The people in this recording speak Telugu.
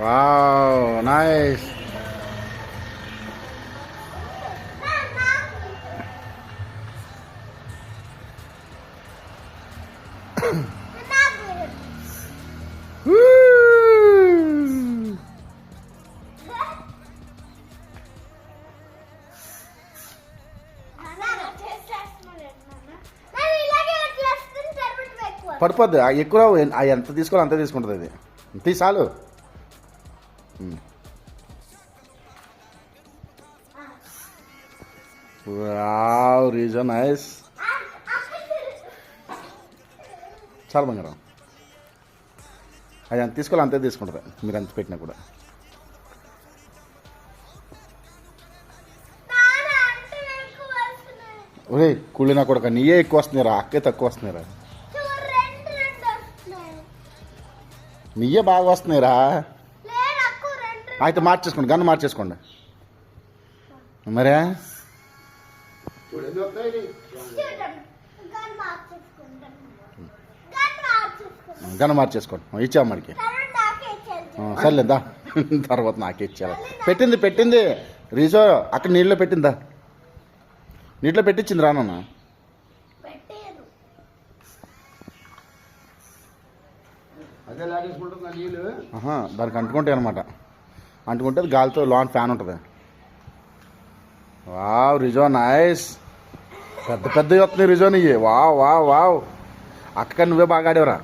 Wow nice. పడిపోద్ది ఎక్కువ. ఎంత తీసుకోవాలి అంతే తీసుకుంటుంది అది. తీ చాలు. Wow Reeza nice. చాలా బంగారం. అది ఎంత తీసుకోవాలి అంతే తీసుకుంటుంది మీరు ఎంత పెట్టినా కూడా. ఒరే కుళ్ళినా కూడా నీయే ఎక్కువ వస్తున్నారా, అక్కే తక్కువ వస్తున్నారా? నీయే బాగా వస్తున్నాయిరా. అయితే మార్చేసుకోండి, గన్ను మార్చేసుకోండి. మరే గన్ను మార్చేసుకోండి. ఇచ్చావు మనకి. సర్లేదా తర్వాత నాకే ఇచ్చేయాలి. పెట్టింది రీజో అక్కడ నీళ్ళలో పెట్టిందా? నీటిలో పెట్టించింది రానన్నా. దానికి అంటుకుంటాయి అనమాట. అంటుకుంటే గాలితో లాన్ ఫ్యాన్ ఉంటుంది. Wow Rijo nice. పెద్ద పెద్దవి వస్తున్నాయి రిజో నీవి. Wow wow wow. అక్క నువ్వే బాగా ఆడేవరా.